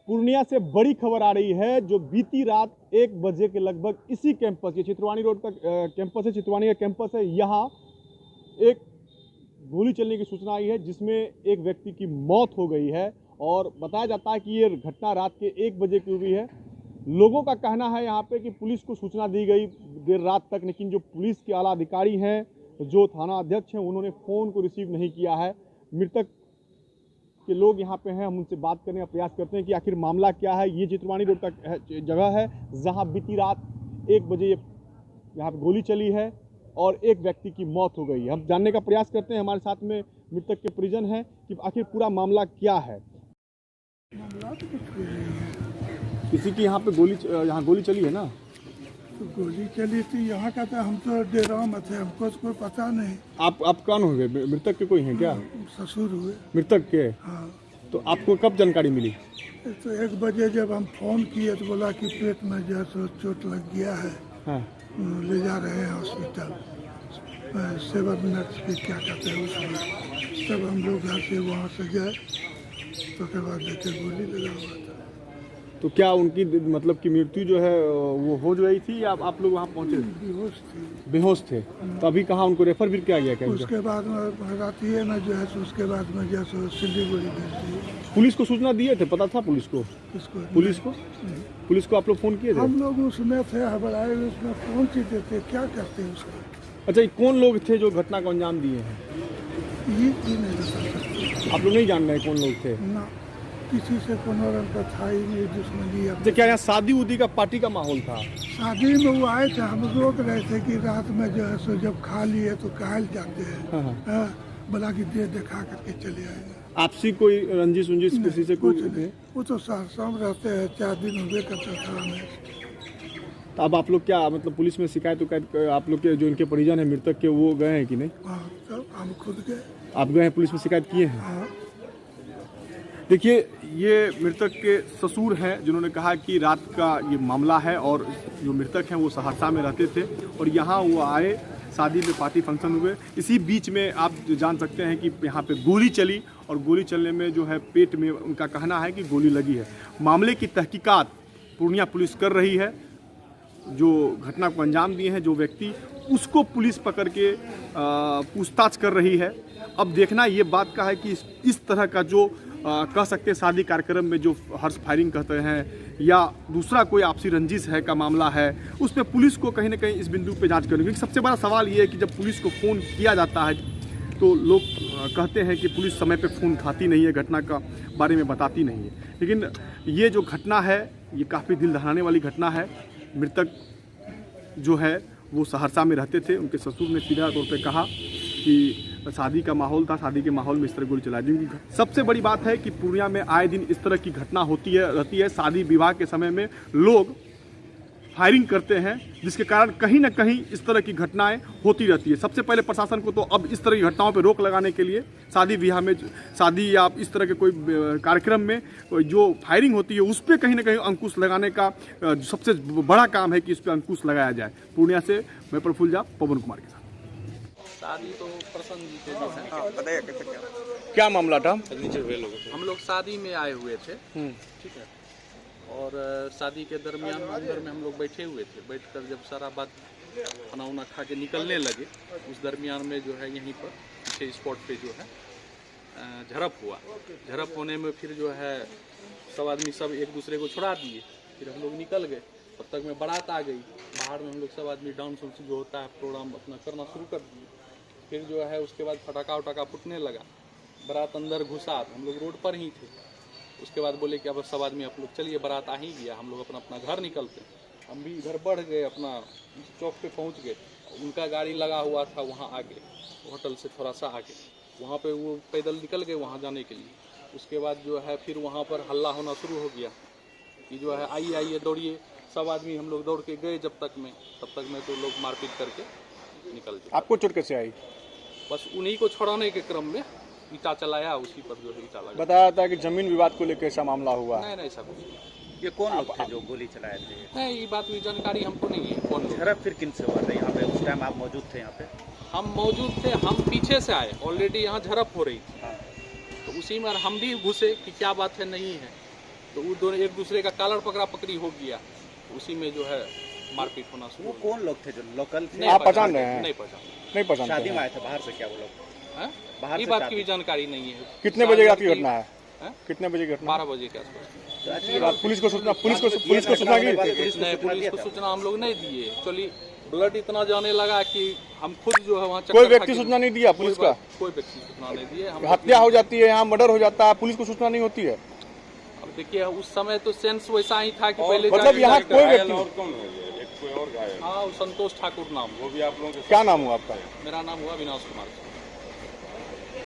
पूर्णिया से बड़ी खबर आ रही है जो बीती रात 1 बजे के लगभग इसी कैंपस, ये चित्रवाणी रोड का कैंपस है, चित्रवाणी का कैंपस है, यहाँ एक गोली चलने की सूचना आई है जिसमें एक व्यक्ति की मौत हो गई है। और बताया जाता है कि ये घटना रात के 1 बजे की हुई है। लोगों का कहना है यहाँ पे कि पुलिस को सूचना दी गई देर रात तक, लेकिन जो पुलिस के आला अधिकारी हैं, जो थाना अध्यक्ष हैं, उन्होंने फ़ोन को रिसीव नहीं किया है। मृतक के लोग यहाँ पे हैं, हम उनसे बात करने का प्रयास करते हैं कि आखिर मामला क्या है। ये चित्रवाणी रोड का जगह है जहाँ बीती रात 1 बजे यहाँ पे गोली चली है और एक व्यक्ति की मौत हो गई है। हम जानने का प्रयास करते हैं, हमारे साथ में मृतक के परिजन हैं, कि आखिर पूरा मामला क्या है। मामला तो कुछ भी नहीं है। किसी की यहाँ पे यहाँ गोली चली है ना? तो गोली चली थी यहाँ का, तो हम तो डेरा में थे, हमको तो कोई पता नहीं। आप कौन हुए? मृतक के कोई हैं क्या? ससुर हुए। मृतक के? हाँ। तो आपको कब जानकारी मिली? तो 1 बजे जब हम फोन किए तो बोला कि पेट में जो है चोट लग गया है। हाँ। ले जा रहे हैं हॉस्पिटल, 7 मिनट की क्या कहते हैं उसमें। तब हम लोग घर से वहाँ से गए तो उसके बाद देखे गोली लगा हुआ था। तो क्या उनकी मतलब कि मृत्यु जो है वो हो गई थी या आप लोग वहाँ पहुँचे? बेहोश थे। बेहोश थे? तो अभी कहाँ उनको रेफर भी किया गया क्या? उसके बाद में राती है ना जो है, उसके बाद में जैसे सिलीगुड़ी भेज दी। पुलिस को सूचना दिए थे? पता था पुलिस को? पुलिस को आप लोग फोन किए थे? हम लोग उसमें थे, हबड़ाए उसमें फोन की देते, क्या करते हैं उसको। अच्छा, ये कौन लोग थे जो घटना को अंजाम दिए हैं? ये नहीं बता सकते। आप लोग नहीं जान रहे कौन लोग थे? ना, किसी से कोनो रंग का था ही नहीं दुश्मनी। तो क्या यहाँ शादी उदी का पार्टी का माहौल था? शादी में वो आए थे, हम रोक रहे थे कि रात में जो है सो जब खा लिए तो कायल जाते हैं। बोला कि दे दिखा करके चले आएंगे। आपसी कोई रंजिश उंजिश किसी से कुछ कोई? नहीं, वो तो शाम रहते हैं, 4 दिन हुए करता था हमें। तो अब आप लोग क्या मतलब पुलिस में शिकायत आप लोग के जो इनके परिजन हैं मृतक के, वो गए हैं कि नहीं? हाँ, तब हम खुद गए। आप गए हैं, पुलिस में शिकायत किए हैं? हाँ। देखिए, ये मृतक के ससुर हैं जिन्होंने कहा कि रात का ये मामला है और जो मृतक हैं वो सहरसा में रहते थे और यहाँ वो आए, शादी में पार्टी फंक्शन हुए। इसी बीच में आप जान सकते हैं कि यहाँ पे गोली चली और गोली चलने में जो है पेट में, उनका कहना है कि गोली लगी है। मामले की तहकीकात पूर्णिया पुलिस कर रही है। जो घटना को अंजाम दिए हैं जो व्यक्ति, उसको पुलिस पकड़ के पूछताछ कर रही है। अब देखना ये बात का है कि इस तरह का जो कह सकते हैं शादी कार्यक्रम में जो हर्ष फायरिंग कहते हैं या दूसरा कोई आपसी रंजिश है का मामला है, उस पर पुलिस को कहीं ना कहीं इस बिंदु पे जांच करनी। क्योंकि सबसे बड़ा सवाल ये है कि जब पुलिस को फ़ोन किया जाता है तो लोग कहते हैं कि पुलिस समय पे फ़ोन उठाती नहीं है, घटना का बारे में बताती नहीं है। लेकिन ये जो घटना है ये काफ़ी दिल दहलाने वाली घटना है। मृतक जो है वो सहरसा में रहते थे। उनके ससुर ने सीधा तौर पे कहा कि शादी का माहौल था, शादी के माहौल में इस तरह गोली चला दी। सबसे बड़ी बात है कि पूर्णिया में आए दिन इस तरह की घटना रहती है। शादी विवाह के समय में लोग फायरिंग करते हैं, जिसके कारण कहीं ना कहीं इस तरह की घटनाएं होती रहती है। सबसे पहले प्रशासन को तो अब इस तरह की घटनाओं पर रोक लगाने के लिए शादी विवाह में, शादी या इस तरह के कोई कार्यक्रम में जो फायरिंग होती है उस पर कहीं ना कहीं अंकुश लगाने का सबसे बड़ा काम है कि इस पर अंकुश लगाया जाए। पूर्णिया से मैं प्रफुल्ल झा, पवन कुमार के साथ। शादी तो प्रसन्न जी के जो है। बताइए क्या मामला था? हम लोग शादी में आए हुए थे, ठीक है, और शादी के दरमियान अंदर में हम लोग बैठे हुए थे। बैठकर जब सारा बात खाना उना खा के निकलने लगे, उस दरमियान में जो है यहीं पर पीछे स्पॉट पे जो है झड़प हुआ। झड़प होने में फिर जो है सब आदमी सब एक दूसरे को छुड़ा दिए। फिर हम लोग निकल गए, तब तक में बारात आ गई। बाहर में हम लोग सब आदमी डांस उन्स जो होता है प्रोग्राम अपना करना शुरू कर दिए। फिर जो है उसके बाद फटाका उटाका फूटने लगा, बारात अंदर घुसा, हम लोग रोड पर ही थे। उसके बाद बोले कि अब सब आदमी आप लोग चलिए, बारात आ ही गया, हम लोग अपना अपना घर निकलते। हम भी इधर बढ़ गए, अपना चौक पे पहुंच गए। उनका गाड़ी लगा हुआ था वहाँ आगे, होटल से थोड़ा सा आगे, वहाँ पे वो पैदल निकल गए वहाँ जाने के लिए। उसके बाद जो है फिर वहाँ पर हल्ला होना शुरू हो गया कि जो है आइए आइए दौड़िए। सब आदमी हम लोग दौड़ के गए, तब तक में तो लोग मारपीट करके निकल गए। आपको चोट कैसे आई? बस उन्हीं को छुड़ाने के क्रम में ईटा चलाया, उसी पर जो है ईटा लगा। बताया था कि जमीन विवाद को लेकर ऐसा मामला हुआ? नहीं ऐसा कुछ नहीं। ये कौन लोग थे जो गोली चलाए थे? नहीं, ये बात की जानकारी हमको नहीं है कौन लोग। झड़प फिर किन से हुआ था यहाँ पे? उस टाइम आप मौजूद थे यहाँ पे? हम मौजूद थे, हम पीछे से आए, ऑलरेडी यहाँ झड़प हो रही थी। तो उसी में हम भी घुसे कि क्या बात है नहीं है। तो वो दोनों एक दूसरे का कॉलर पकड़ा पकड़ी हो गया, उसी में जो है मारपीट होना शुरू वो हो कौन लोग थे जो लोकल थे? गया। आप पहचान रहे हैं? नहीं पहचान। नहीं पहचानते शादी में हैं। आए थे बाहर से क्या वो लोग? हाँ? बाहर ये से बात शादी? की भी जानकारी नहीं है। कितने बजे रात की घटना है? हाँ? कितने बजे की घटना? 12 बजे के आसपास। तो अच्छी रात पुलिस को सूचना पुलिस को सूचना की? नहीं, पुलिस को सूचना हम लोग नहीं दिए। एक्चुअली ब्लड इतना जाने लगा कि हम खुद जो है वहाँ कोई व्यक्ति सूचना नहीं दिया पुलिस का? कोई व्यक्ति सूचना नहीं दिए। हम हत्या हो जाती है यहाँ, मर्डर हो जाता है, पुलिस को सूचना नहीं होती है? अब देखिए उस समय तो सेंस वैसा ही था कि पहले मतलब जाके- यहाँ कोई व्यक्ति? हाँ, वो संतोष ठाकुर नाम। क्या नाम हुआ आपका? मेरा नाम हुआ अविनाश कुमार।